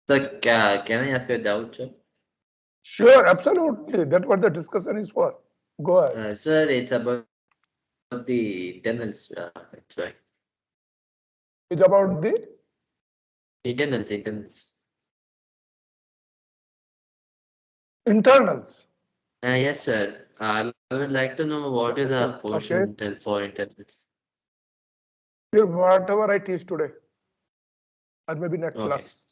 So, can I ask you a doubt, sir? Sure, absolutely. That's what the discussion is for. Go ahead. Sir, it's about the internals. That's why. It's about the Internals. internals. Yes, sir. I would like to know what is our portion Okay. for internals. Till whatever I teach today, or maybe next Okay. class,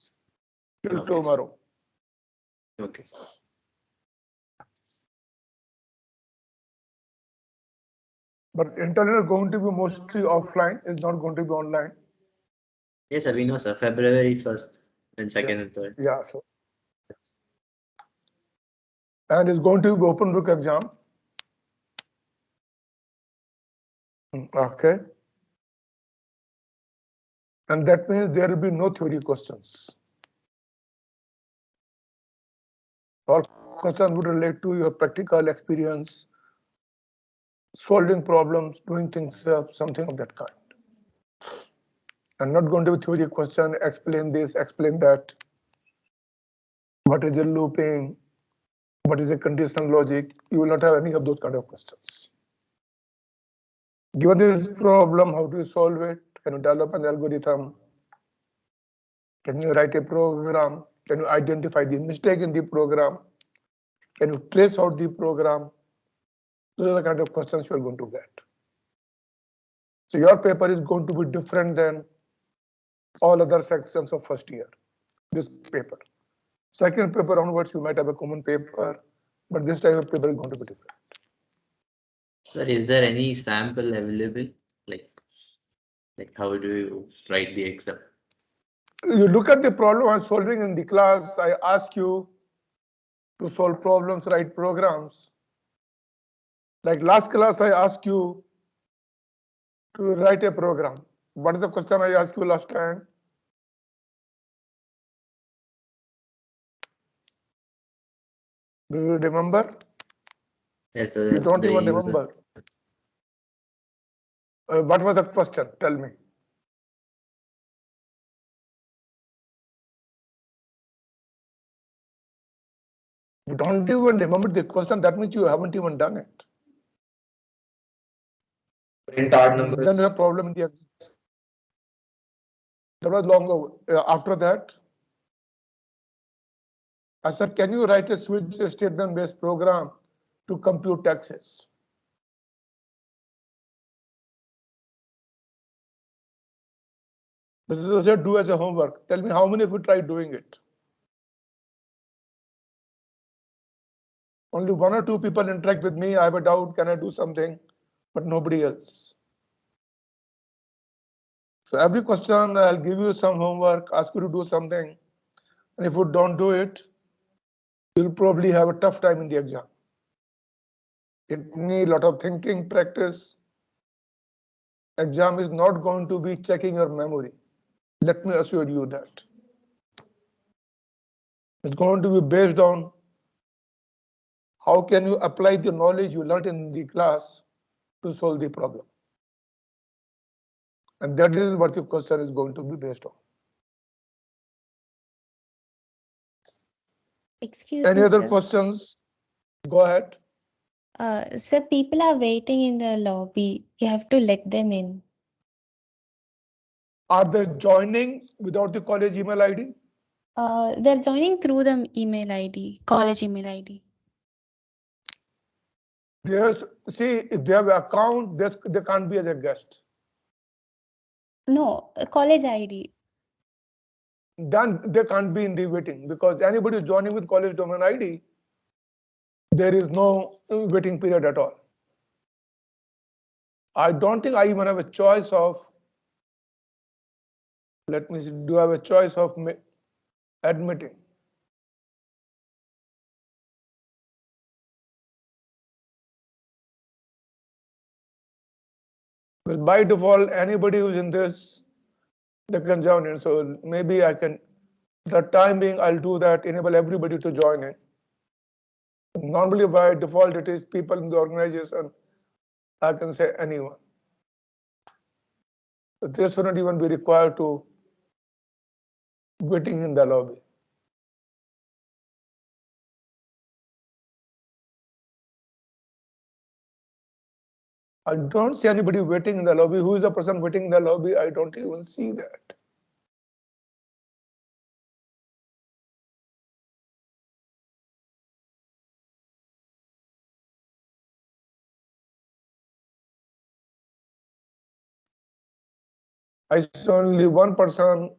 till Okay. tomorrow. Okay. But internal going to be mostly offline, is not going to be online. Yes, sir. We know, sir. February 1st and Yeah. 2nd and 3rd. Yeah. So and it's going to be open book exam. Okay. And that means there will be no theory questions. All questions would relate to your practical experience, solving problems, doing things, something of that kind. And not going to be theory question, explain this, explain that. What is a looping? What is a conditional logic? You will not have any of those kind of questions. Given this problem, how do you solve it? Can you develop an algorithm? Can you write a program? Can you identify the mistake in the program? Can you trace out the program? Those are the kind of questions you are going to get. So your paper is going to be different than all other sections of first year. This paper. Second paper onwards, you might have a common paper, but this time of paper is going to be different. Sir, is there any sample available? Like, how do you write the exam? You look at the problem I'm solving in the class, I ask you to solve problems, write programs. Like last class, I asked you to write a program. What is the question I asked you last time? Do you remember? Yes, sir. You don't The even user. remember. What was the question? Tell me. You don't even remember the question, that means you haven't even done it. Print odd Then there's numbers. a problem in the exam. That was long ago. After that, I said, can you write a switch statement-based program to compute taxes? This is also do as a homework. Tell me how many of you tried doing it? Only one or two people interact with me. I have a doubt, can I do something? But nobody else. So every question, I'll give you some homework, ask you to do something. And if you don't do it, you'll probably have a tough time in the exam. It needs a lot of thinking, practice. Exam is not going to be checking your memory. Let me assure you that. It's going to be based on how can you apply the knowledge you learned in the class to solve the problem. And that is what the question is going to be based on. Excuse Any me, other sir. questions? Go ahead. Sir, people are waiting in the lobby. You have to let them in. Are they joining without the college email ID? They're joining through the email ID, college email ID. There's, see, if they have an account, they can't be as a guest. No, college ID. Then they can't be in the waiting, because anybody who's joining with college domain ID, there is no waiting period at all. I don't think I even have a choice of, let me see, do I have a choice of admitting? Well, by default, anybody who's in this, they can join in. So maybe I can, the time being, I'll do that, enable everybody to join in. Normally by default, it is people in the organization. I can say anyone. So they shouldn't even be required to waiting in the lobby. I don't see anybody waiting in the lobby. Who is the person waiting in the lobby? I don't even see that. I saw only one person,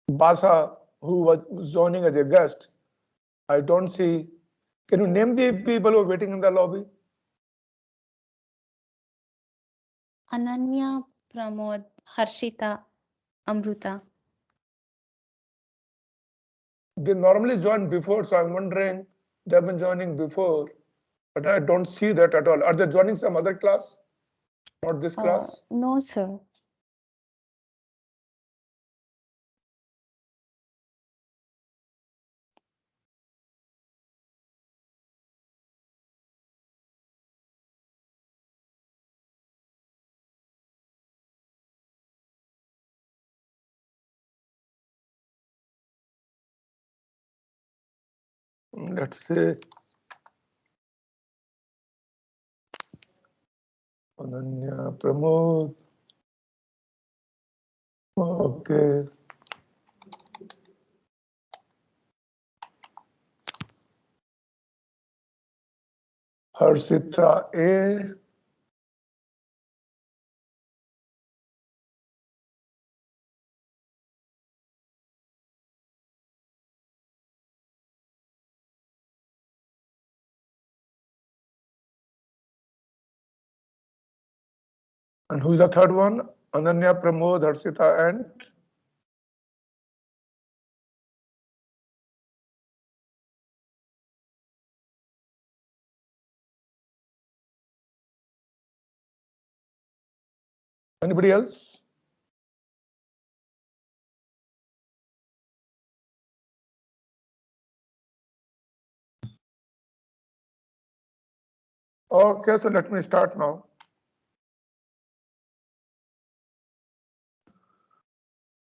Basa, who was joining as a guest. I don't see. Can you name the people who are waiting in the lobby? Ananya, Pramod, Harshita, Amruta. They normally join before, so I'm wondering they've been joining before, but I don't see that at all. Are they joining some other class? Not this class? No, sir. Let's say Ananya, Pramod. Okay. Harshita A. And who's the third one? Ananya, Pramod, Harshita, and anybody else? Okay, so let me start now.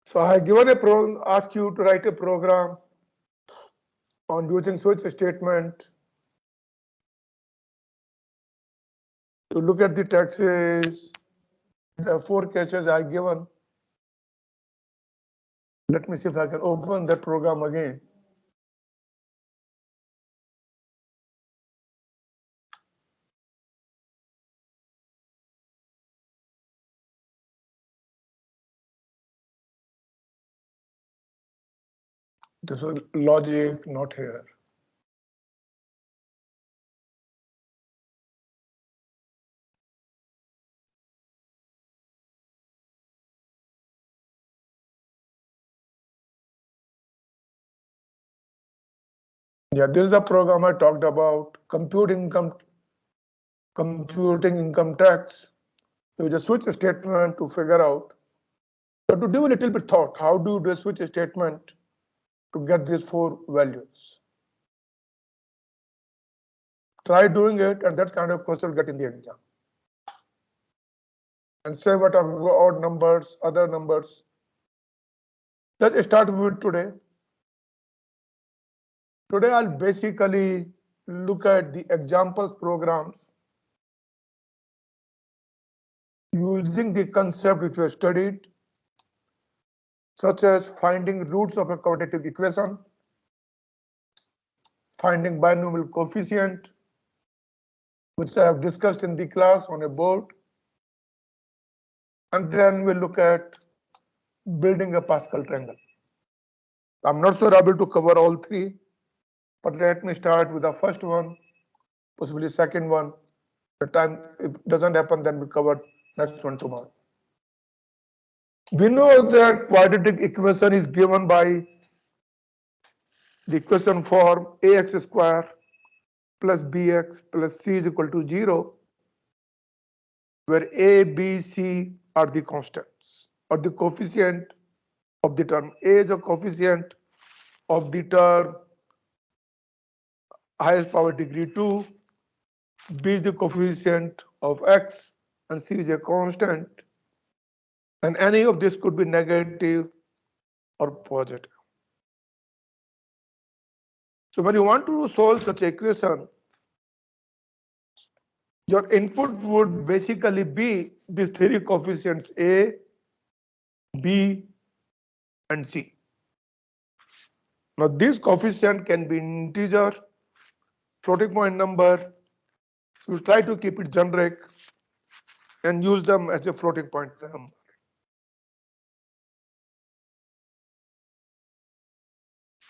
So I have given ask you to write a program on using switch statement to look at the taxes. There are 4 cases I given. Let me see if I can open that program again. This was logic, not here. Yeah, this is the program I talked about, computing income tax. You just switch a statement to figure out. But to do a little bit thought, how do you do a switch statement to get these 4 values? Try doing it, and that kind of question will get in the exam. And say what are odd numbers, other numbers. Let's start with today. Today I'll basically look at the examples programs using the concept which we studied, such as finding roots of a quadratic equation, finding binomial coefficient, which I have discussed in the class on a board. And then we'll look at building a Pascal triangle. I'm not sure able to cover all 3, but let me start with the first one, possibly second one. The time, if it doesn't happen, then we cover next one tomorrow. We know that quadratic equation is given by the equation form ax square plus bx plus c is equal to 0, where a, b, c are the constants or the coefficient of the term. A is a coefficient of the term highest power degree 2, b is the coefficient of x, and c is a constant. And any of this could be negative or positive. So when you want to solve such equation, Your input would basically be these three coefficients A, B, and C. Now this coefficient can be integer, floating point number. So we try to keep it generic and use them as a floating point number.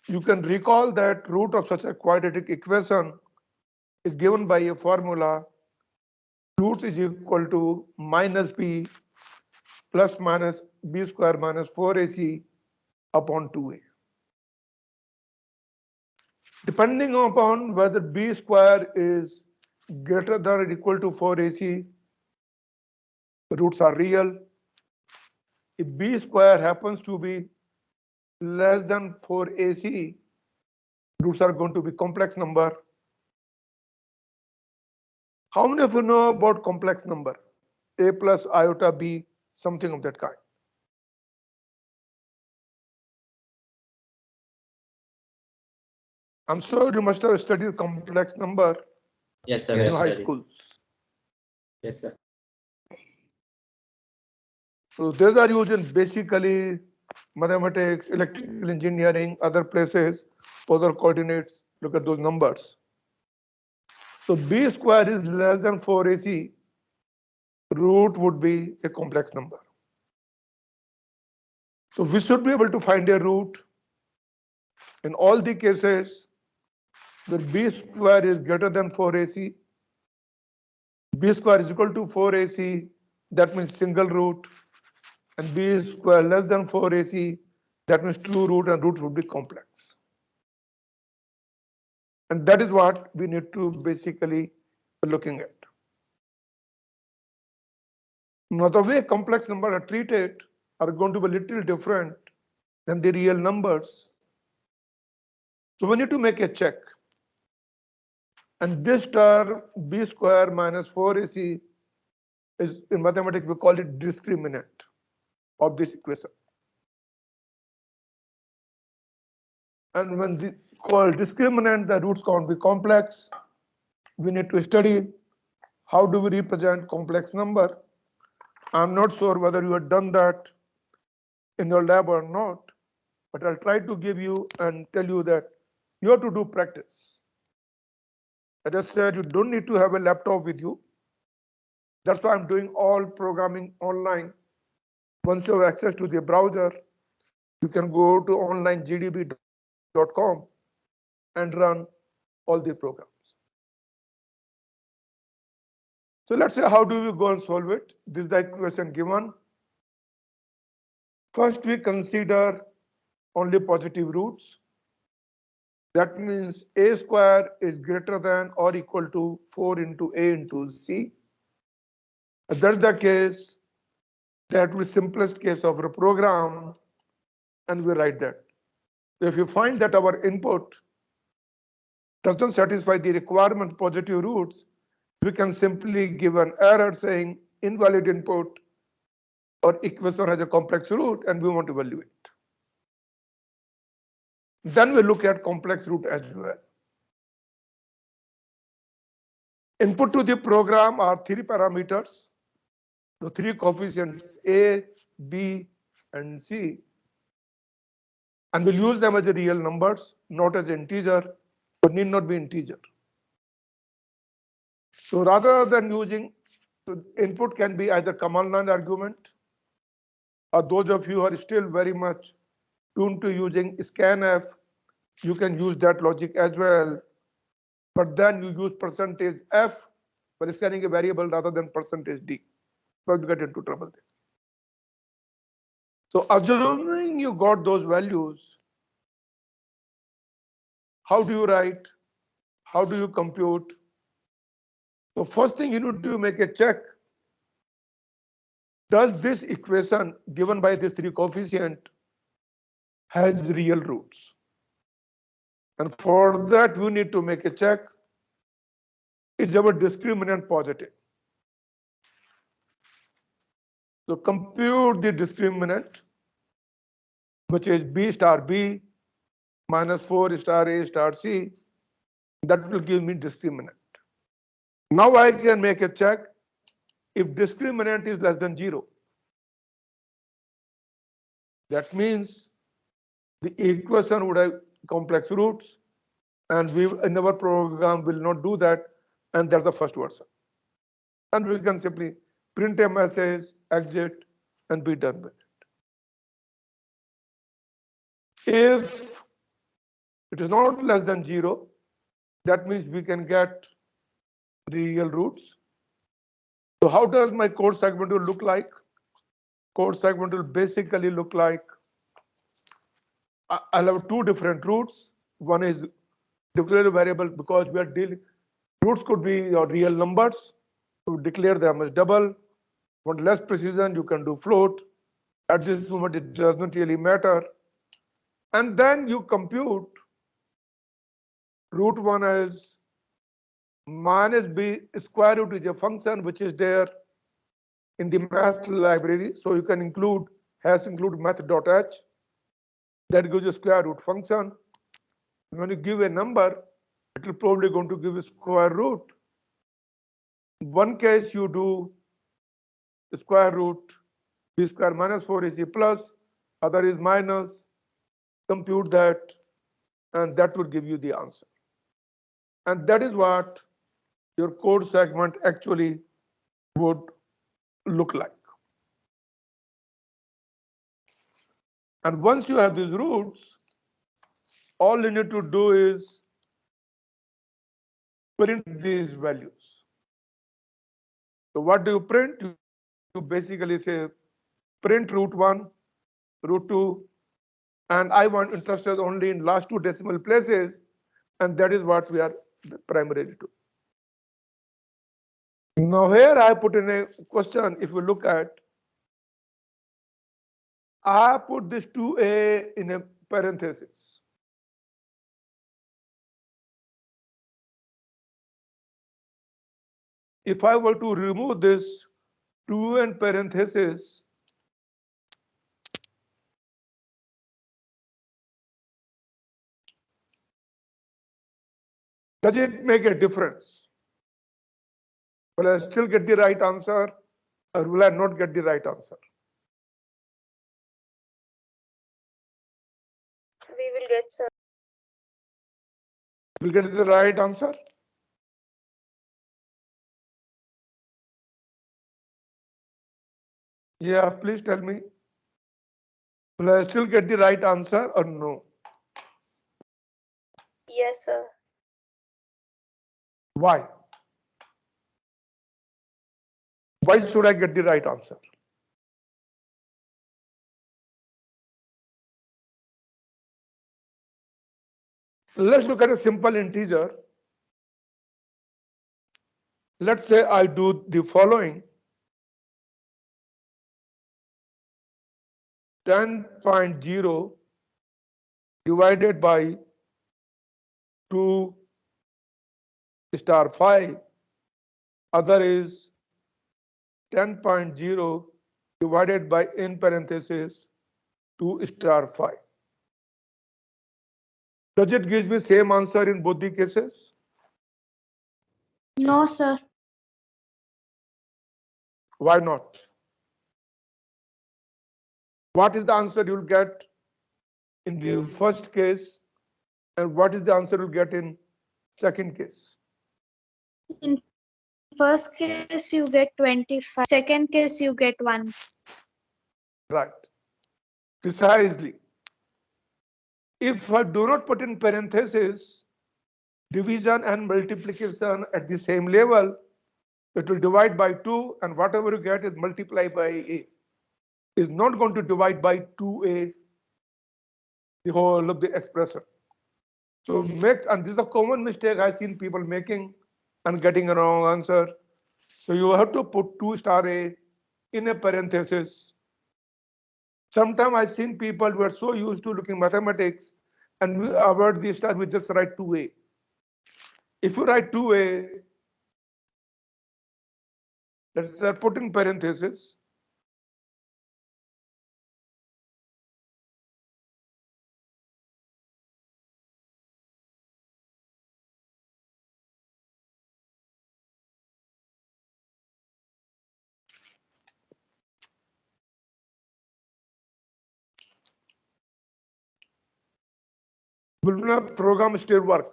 You can recall that root of such a quadratic equation is given by a formula. Roots is equal to minus b plus minus b square minus 4ac upon 2a. Depending upon whether b square is greater than or equal to 4ac, the roots are real. If b square happens to be less than 4ac, roots are going to be complex number. How many of you know about complex number? A plus iota b, something of that kind. I'm sure you must have studied complex number Yes, sir. in we high studied. schools. Yes, sir. So these are used in basically mathematics, electrical engineering, other places, polar coordinates, look at those numbers. So b square is less than 4ac, root would be a complex number. So we should be able to find a root in all the cases where b square is greater than 4ac, b square is equal to 4ac, that means single root, and b square less than 4ac, that means true root, and root would be complex. And that is what we need to basically be looking at. Now, the way complex numbers are treated are going to be a little different than the real numbers. So we need to make a check. And this term b square minus 4ac is, in mathematics, we call it discriminant of this equation. And when this called discriminant, the roots can't be complex. We need to study how do we represent complex number. I'm not sure whether you have done that in your lab or not, but I'll try to give you and tell you that you have to do practice. As I said, you don't need to have a laptop with you. That's why I'm doing all programming online. Once you have access to the browser, you can go to onlinegdb.com and run all the programs. So let's say, how do we go and solve it? This is the equation given. First, we consider only positive roots. That means a square is greater than or equal to 4 into a into c. If that's the case, that will be simplest case of a program, and we write that. If you find that our input doesn't satisfy the requirement positive roots, we can simply give an error saying invalid input or equation has a complex root and we want to evaluate. Then we look at complex root as well. Input to the program are three parameters, the three coefficients A, B, and C. And we'll use them as real numbers, not as integer, but need not be integer. So rather than using, so input can be either command line argument, or those of you who are still very much tuned to using scanf, you can use that logic as well. But then you use percentage %f for scanning a variable rather than percentage %d. So you get into trouble there. So assuming you got those values, how do you write? How do you compute? So first thing you need to make a check. Does this equation given by this three coefficient has real roots? And for that, we need to make a check. Is our discriminant positive? So compute the discriminant, which is b star b minus 4 star a star c. That will give me discriminant. Now I can make a check if discriminant is less than 0. That means the equation would have complex roots, and we in our program will not do that, and that's the first version. And we can simply print a message, exit, and be done with it. If it is not less than 0, that means we can get real roots. So how does my code segment will look like? Code segment will basically look like I'll have two different roots. One is declare variable because we are dealing. Roots could be your real numbers. To declare them as double. Want less precision, you can do float. At this moment, it does not really matter. And then you compute root 1 as minus b square root is a function which is there in the math library. So you can include include math.h. That gives you a square root function. When you give a number, it will probably going to give a square root. In one case, you do square root b square minus 4 is a plus, other is minus, compute that, and that would give you the answer. And that is what your code segment actually would look like. And once you have these roots, all you need to do is print these values. So what do you print? You basically say print root 1, root 2, and I want interested only in last two decimal places, and that is what we are primarily doing. Now here I put in a question. If you look at, I put this 2a in a parenthesis. If I were to remove this 2 in parenthesis, does it make a difference? Will I still get the right answer, or will I not get the right answer? We will get, sir. Will get the right answer? Yeah, please tell me. Will I still get the right answer or no? Yes, sir. Why? Why should I get the right answer? Let's look at a simple integer. Let's say I do the following. 10.0 divided by 2 star 5. Other is 10.0 divided by in parenthesis 2 star 5. Does it give me same answer in both the cases? No, sir. Why not? What is the answer you'll get in the first case, and what is the answer you'll get in second case? In first case, you get 25. Second case, you get 1. Right. Precisely. If I do not put in parentheses division and multiplication at the same level, it will divide by 2, and whatever you get is multiplied by a. Is not going to divide by 2a the whole of the expression. So and this is a common mistake I've seen people making and getting a wrong answer. So you have to put 2 star a in a parenthesis. Sometimes I've seen people who are so used to looking mathematics and we avoid the star, we just write 2a. If you write 2a, let's put in parenthesis, will my program still work?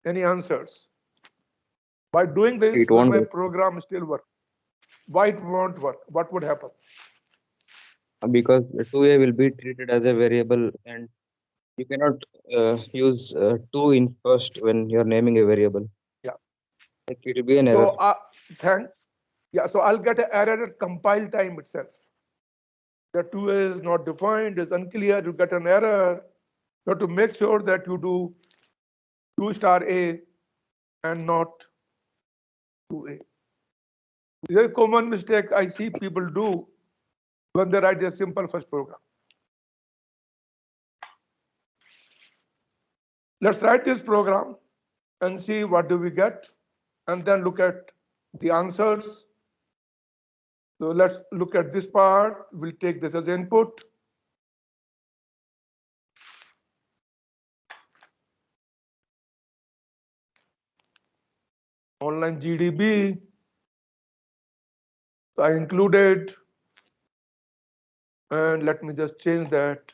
Any answers? By doing this, It will won't my work. program still work? Why it won't work? What would happen? Because 2a will be treated as a variable, and you cannot use 2 in first when you're naming a variable. Yeah. Like it will be an So error. thanks. Yeah, so I'll get an error at compile time itself. The 2a is not defined, is unclear, you get an error. You have to make sure that you do 2 star A and not 2a. This is a common mistake I see people do when they write a simple first program. Let's write this program and see what do we get, and then look at the answers. So let's look at this part. We'll take this as input. Online GDB. So I included, and let me just change that.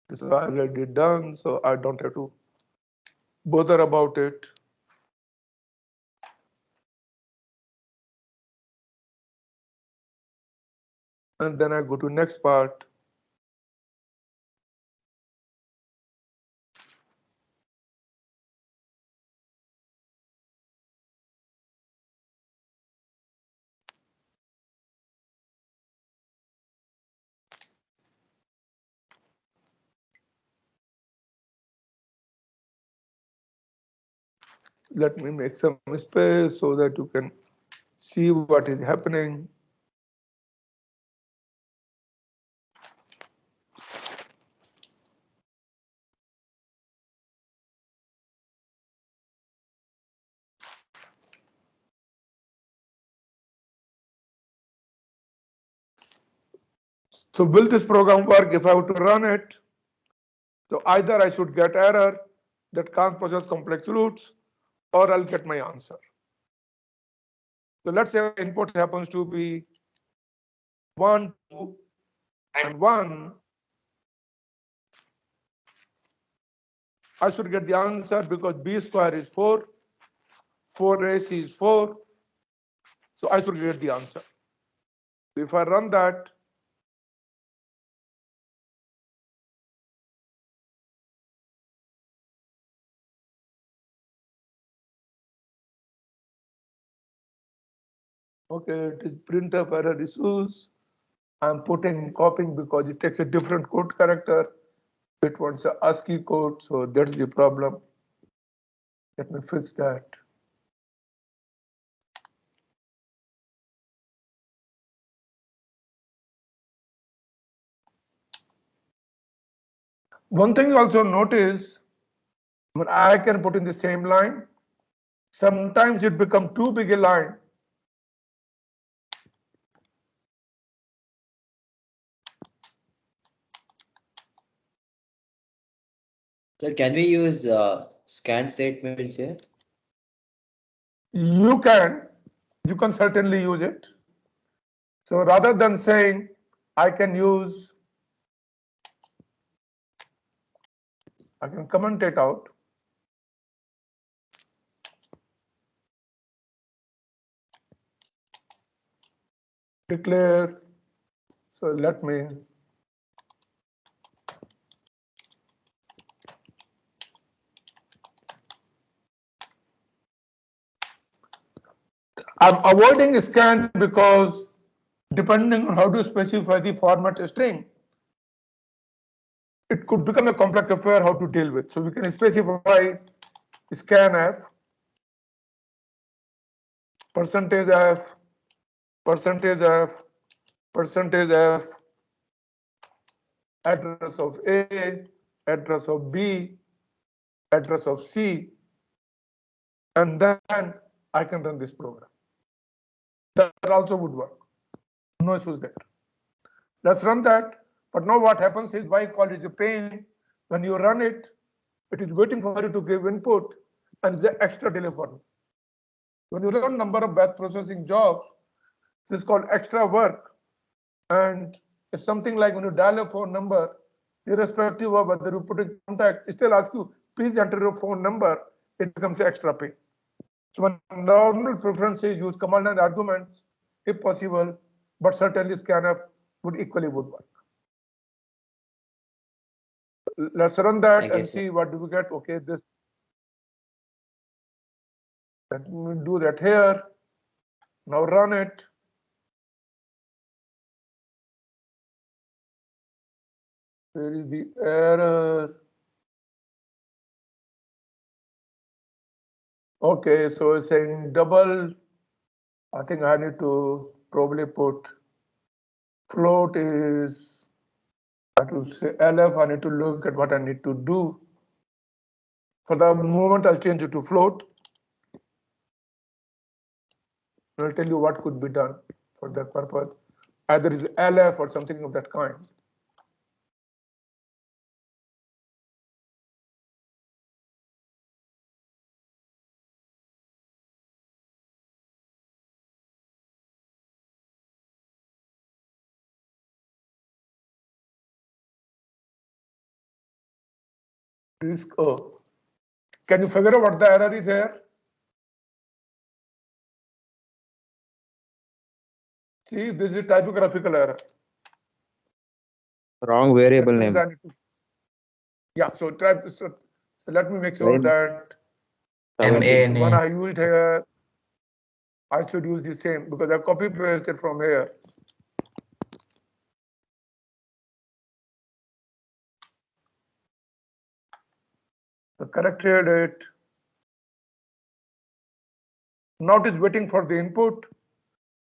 This is already done, so I don't have to bother about it. And then I go to next part. Let me make some space so that you can see what is happening. So will this program work if I were to run it? So either I should get error that can't process complex roots, or I'll get my answer. So let's say input happens to be 1, 2, and 1. I should get the answer because b square is 4, 4ac is 4. So I should get the answer. If I run that, okay, it is printf error issues. I'm putting copying because it takes a different code character. It wants a ASCII code, so that's the problem. Let me fix that. One thing you also notice, when I can put in the same line, sometimes it becomes too big a line. So can we use scan statements here? You can certainly use it. So rather than saying I can comment it out. Declare. So let me I'm avoiding scan because depending on how to specify the format string, it could become a complex affair how to deal with. So we can specify scanf, %f, %f, %f, address of A, address of B, address of C, and then I can run this program. That also would work. No issues there. Let's run that. But now what happens is why call is a pain. When you run it, it is waiting for you to give input and it's an extra delay for you. When you run number of batch processing jobs, this is called extra work. And it's something like when you dial a phone number, irrespective of whether you put in contact, it still asks you, please enter your phone number, it becomes extra pain. So my normal preference is use command and arguments if possible, but certainly scanf would equally would work. Let's run that Thank you, and sir. see what do we get. Okay, this. Let me do that here. Now run it. Where is the error? Okay, so it's saying double. I think I need to probably put float is, I have to say LF. I need to look at what I need to do. For the moment, I'll change it to float. I'll tell you what could be done for that purpose. Either is LF or something of that kind. Disk O. Can you figure out what the error is here? See, this is typographical error. Wrong variable That means name. I need to, yeah, so let me make sure Line that seventeen. the one MANA. I used here, I should use the same because I copy pasted from here. So corrected it. Now it is waiting for the input.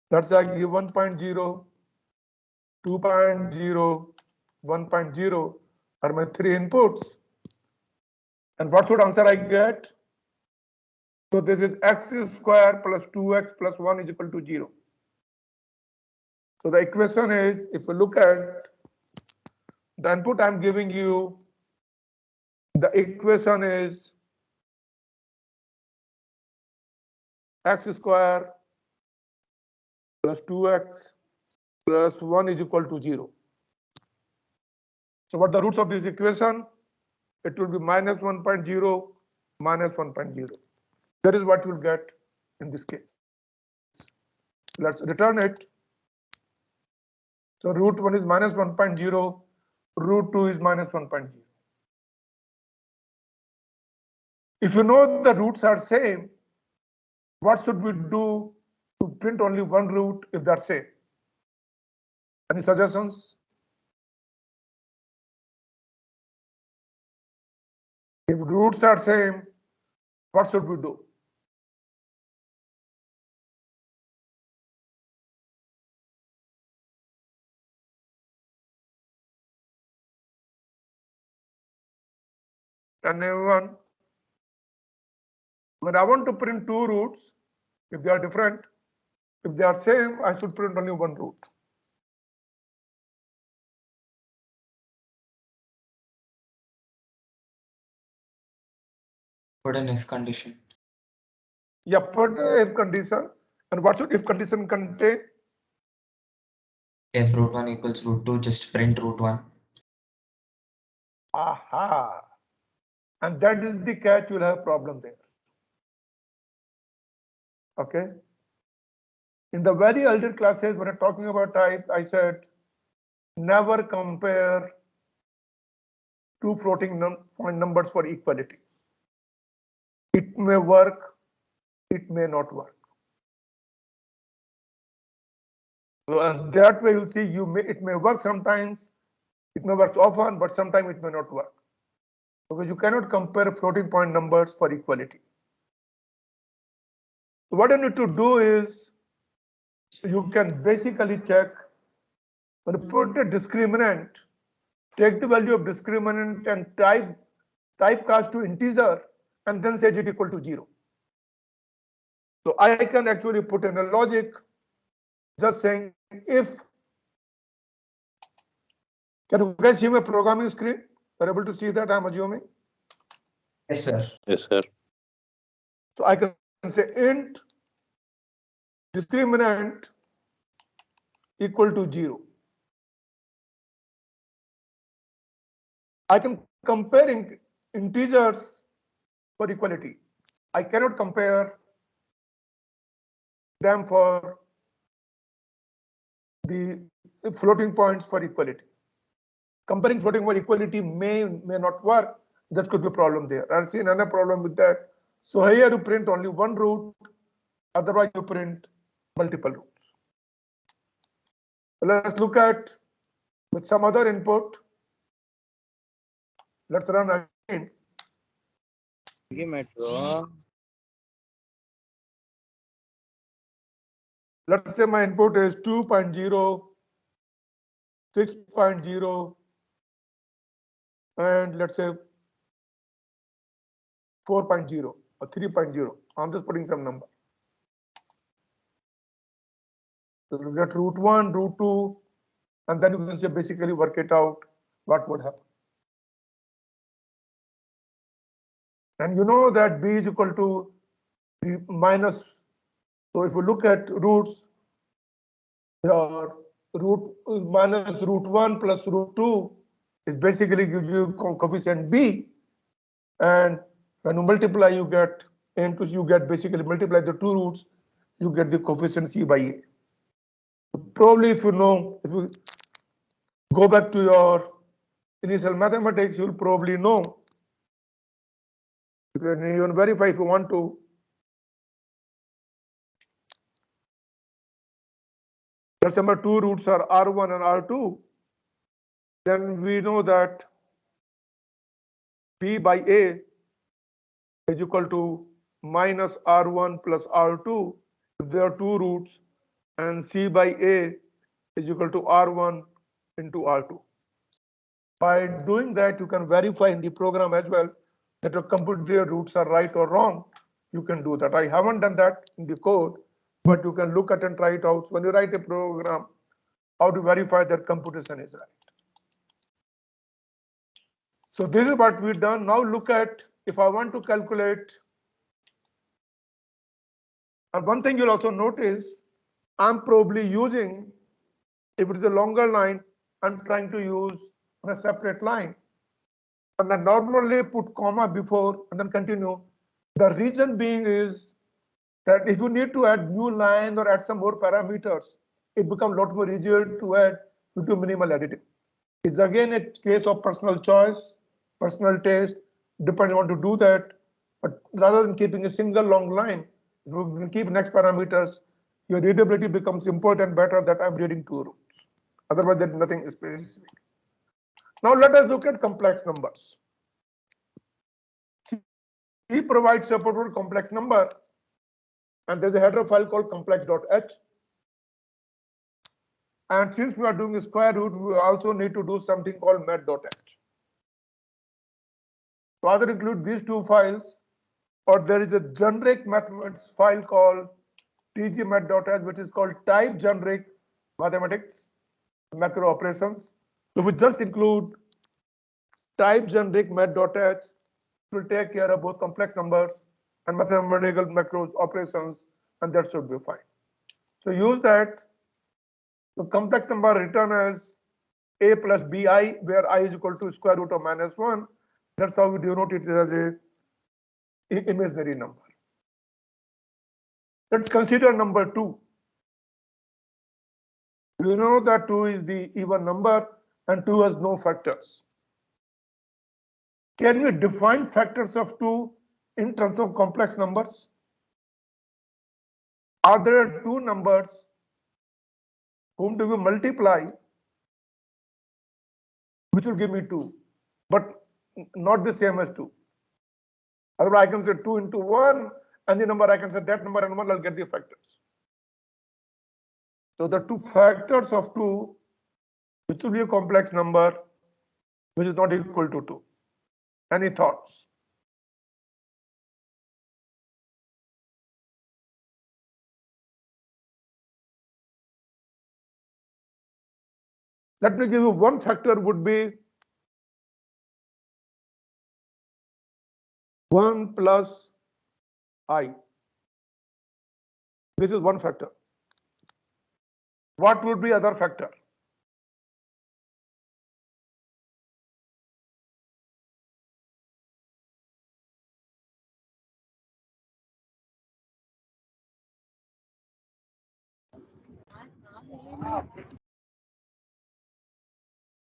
That's like 1.0, 2.0, 1.0 are my three inputs. And what should answer I get? So this is x square plus 2x plus 1 is equal to 0. So the equation is, if you look at the input I'm giving you, the equation is x square plus 2x plus 1 is equal to 0. So what the roots of this equation? It will be minus 1.0, minus 1.0. That is what you'll get in this case. Let's return it. So root 1 is minus 1.0, root 2 is minus 1.0. If you know the roots are same, what should we do to print only one root if that's same? Any suggestions? If roots are same, what should we do? Anyone? When I want to print two roots, if they are different, if they are same, I should print only one root. Put an if condition. Yeah, put the if condition. And what should if condition contain? If root 1 equals root 2, just print root 1. Aha. And that is the catch, you'll have a problem there. Okay. In the very earlier classes, when I'm talking about type, I said never compare two floating point numbers for equality. It may work, it may not work. So that way you'll see it may work sometimes, it may work often, but sometimes it may not work. Because you cannot compare floating point numbers for equality. So what you need to do is you can basically check when you put a discriminant, take the value of discriminant and typecast to integer and then set it equal to 0. So I can actually put in a logic just saying if Can you guys see my programming screen? You're able to see that, I'm assuming. Yes, sir. Yes, sir. So I can say int discriminant equal to 0. I can compare integers for equality. I cannot compare them for the floating points for equality. Comparing floating point equality may not work. That could be a problem there. I've seen another problem with that. So here you print only one root, otherwise you print multiple roots. Let's look at with some other input. Let's run again. Let's say my input is 2.0, 6.0, and let's say 4.0 or 3.0. I'm just putting some number. So you get root 1, root 2, and then you can say basically work it out what would happen. And you know that b is equal to the minus. So if you look at roots, your root minus root 1 plus root 2 is basically gives you coefficient b, and when you multiply you get into, you get basically multiply the two roots, you get the coefficient c by a. Probably if you know, if you go back to your initial mathematics, you'll probably know. You can even verify if you want to. Let's say my two roots are R1 and R2. Then we know that B by A is equal to minus R1 plus R2 if there are two roots, and C by A is equal to R1 into R2. By doing that, you can verify in the program as well that your computed roots are right or wrong. You can do that. I haven't done that in the code, but you can look at and try it out. So when you write a program, how to verify that computation is right. So this is what we've done. Now look at if I want to calculate. And one thing you'll also notice, I'm probably using, if it is a longer line, I'm trying to use on a separate line. And I normally put comma before and then continue. The reason being is that if you need to add new line or add some more parameters, it becomes a lot more easier to add due to minimal editing. It's again a case of personal choice, personal taste, depending on to do that. But rather than keeping a single long line, you can keep next parameters. Your readability becomes important better that I'm reading two roots. Otherwise, there's nothing specific. Now let us look at complex numbers. C provides support for complex number, and there's a header file called complex.h. And since we are doing a square root, we also need to do something called math.h. So either include these two files, or there is a generic mathematics file called tgmat.h, which is called type generic mathematics macro operations. So we just include type generic math.h, will take care of both complex numbers and mathematical macros operations, and that should be fine. So use that. The complex number written as a plus bi, where I is equal to square root of minus 1. That's how we denote it as a imaginary number. Let's consider number 2. You know that 2 is the even number and 2 has no factors. Can we define factors of 2 in terms of complex numbers? Are there two numbers whom do we multiply, which will give me 2, but not the same as 2? Otherwise, I can say 2 into 1, and the number I can say that number and 1, I'll get the factors. So the two factors of 2, which will be a complex number, which is not equal to 2. Any thoughts? Let me give you one factor would be 1 plus I. This is one factor. What would be other factor?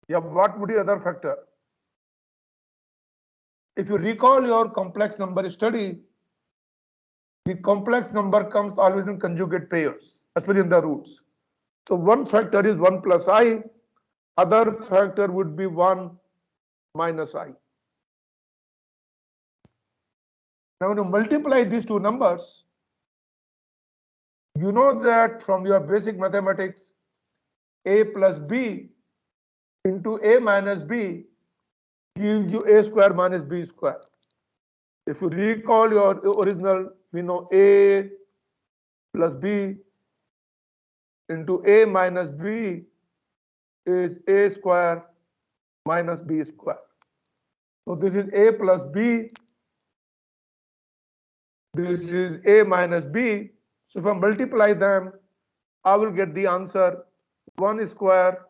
Yeah, what would be other factor? If you recall your complex number study, the complex number comes always in conjugate pairs, especially in the roots. So one factor is 1 plus I, other factor would be 1 minus I. Now when you multiply these two numbers, you know that from your basic mathematics, A plus B into A minus B gives you A square minus B square. If you recall your original, we know A plus B into A minus B is A square minus B square. So this is A plus B, this is A minus B. So if I multiply them, I will get the answer 1 square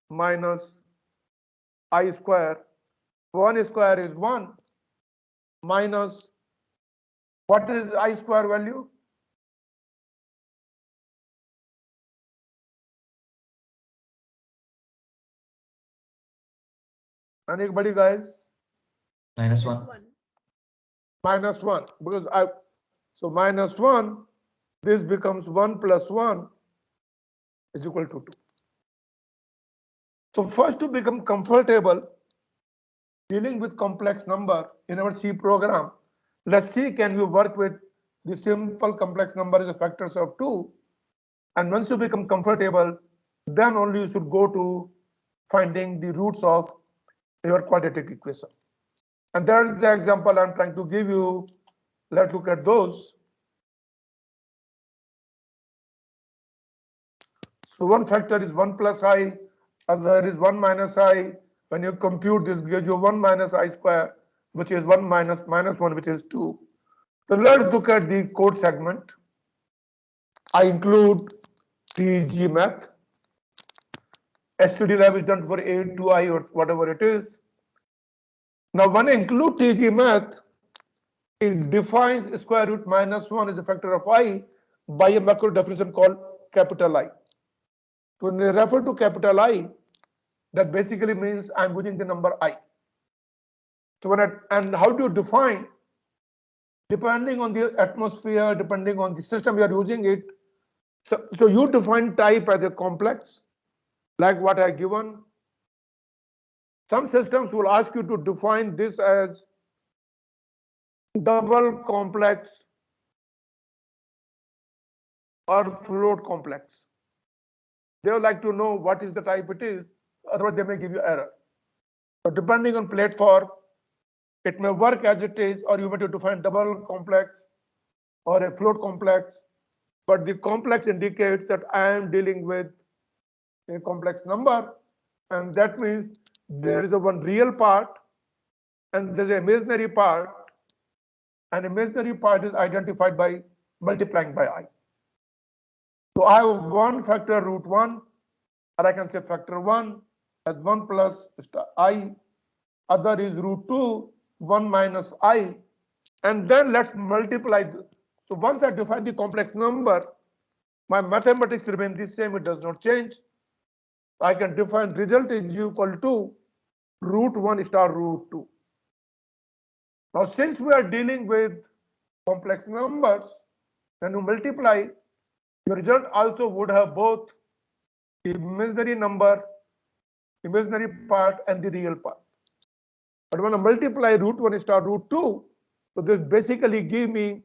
minus I square. 1 square is 1 minus, what is I square value? Anybody guys? -1. Minus 1, because so minus 1, this becomes 1 plus 1 is equal to 2. So first, to become comfortable dealing with complex number in our C program, let's see can we work with the simple complex number as a factors of 2, and once you become comfortable, then only you should go to finding the roots of your quadratic equation. And that is the example I'm trying to give you. Let's look at those. So one factor is 1 plus I, other is 1 minus I. When you compute this, gives you 1 minus I square, which is 1 minus 1, which is 2. So let's look at the code segment. I include TG math. STD lab is done for A to I or whatever it is. Now when I include TG math, it defines square root minus 1 as a factor of I by a macro definition called capital I. So when I refer to capital I, that basically means I'm using the number I. So and how do you define? Depending on the atmosphere, depending on the system you are using it. So you define type as a complex, like what I given. Some systems will ask you to define this as double complex or float complex. They would like to know what is the type it is, otherwise they may give you error. So depending on platform, it may work as it is, or you may have to define double complex or a float complex. But the complex indicates that I am dealing with a complex number, and that means there is a one real part and there's an imaginary part, and imaginary part is identified by multiplying by I. So I have one factor root 1, or I can say factor 1 as 1 plus I, other is root 2, 1 minus I, and then let's multiply. So once I define the complex number, my mathematics remain the same, it does not change. I can define result is equal to root 1 star root 2. Now since we are dealing with complex numbers, when you multiply, your result also would have both the imaginary number, imaginary part, and the real part. But when I multiply root 1 star root 2, so this basically give me,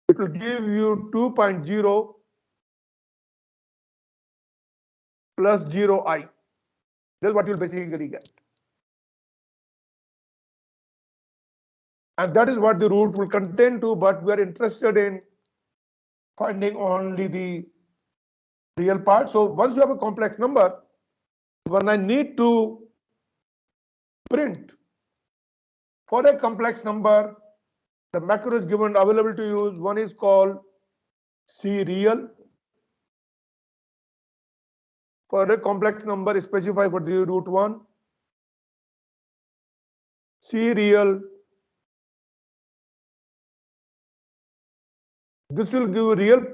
it will give you 2.0 plus 0I. That's what you'll basically get. And that is what the root will contain to, but we are interested in finding only the real part. So once you have a complex number, when I need to print for a complex number, the macro is given available to use. One is called creal. For a complex number, specify for the root 1. Creal. This will give real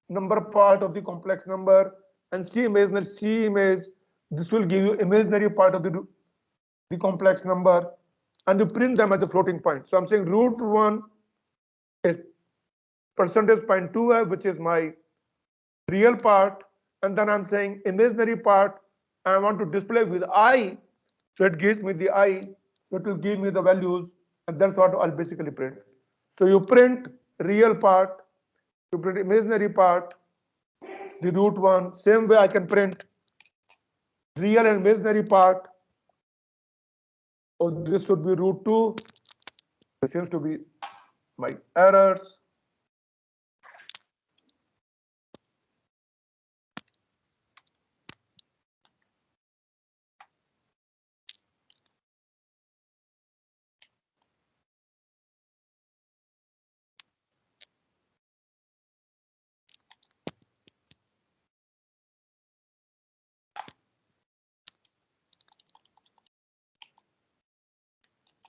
number part of the complex number, and C imaginary C image. This will give you imaginary part of the complex number, and you print them as a floating point. So I'm saying root 1 is percentage point 2, which is my real part, and then I'm saying imaginary part I want to display with I, so it gives me the I, so it will give me the values, and that's what I'll basically print. So you print real part, you print imaginary part, the root 1. Same way I can print real and imaginary part. Oh, this should be root 2. This seems to be my errors.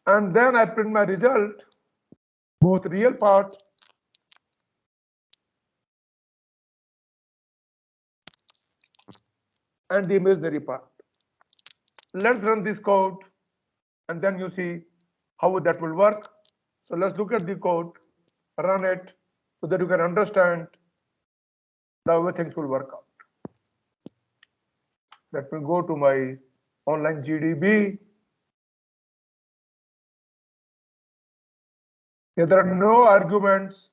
And then I print my result, both real part and the imaginary part. Let's run this code, and then you see how that will work. So let's look at the code, run it, so that you can understand the way things will work out. Let me go to my online GDB. Here there are no arguments,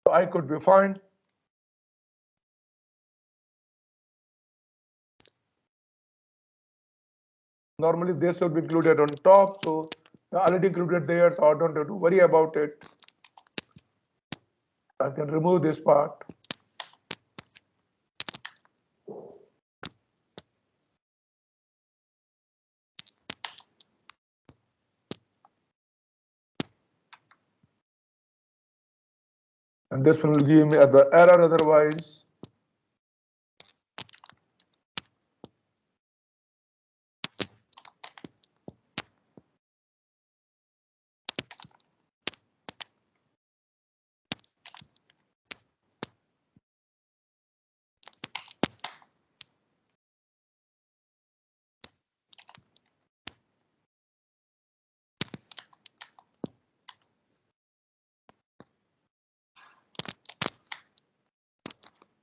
so I could be fine. Normally this should be included on top, so they're already included there, so I don't have to worry about it. I can remove this part. And this one will give me the error otherwise.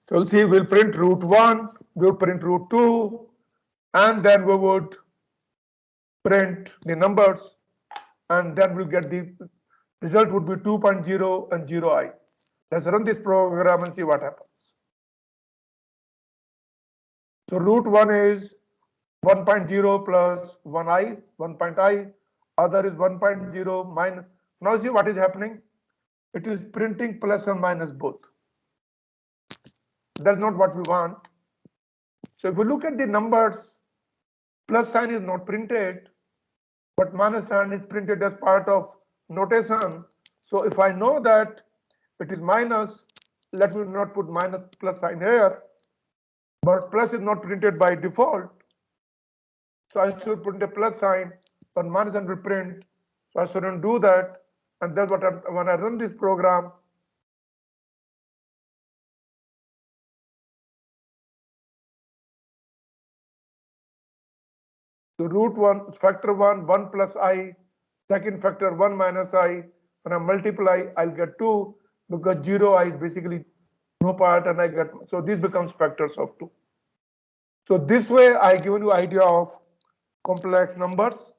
So we'll see, we'll print root 1, we'll print root 2, and then we would print the numbers, and then we'll get the result would be 2.0 and 0i. Let's run this program and see what happens. So root 1 is 1.0 plus 1i, 1.i, other is 1.0 minus. Now see what is happening. It is printing plus and minus both. That's not what we want. So if we look at the numbers, plus sign is not printed, but minus sign is printed as part of notation. So if I know that it is minus, let me not put minus plus sign here, but plus is not printed by default. So I should print a plus sign, but minus sign will print. So I shouldn't do that. And that's what when I run this program, so root 1, factor 1, 1 plus I, second factor 1 minus I. When I multiply, I'll get 2 because 0i is basically no part, and I get, so this becomes factors of 2. So this way I given you idea of complex numbers.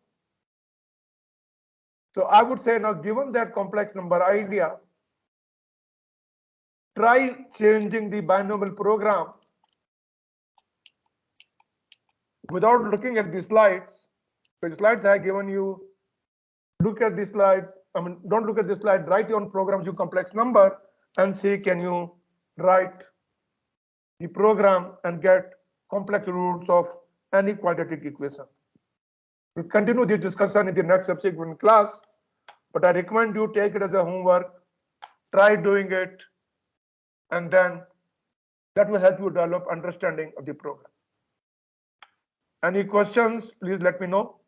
So I would say now, given that complex number idea, try changing the binomial program without looking at the slides. The slides I have given you, look at the slide. I mean, don't look at the slide, write your own program to complex number and see can you write the program and get complex roots of any quadratic equation. We'll continue this discussion in the next subsequent class, but I recommend you take it as a homework, try doing it, and then that will help you develop understanding of the program. Any questions, please let me know.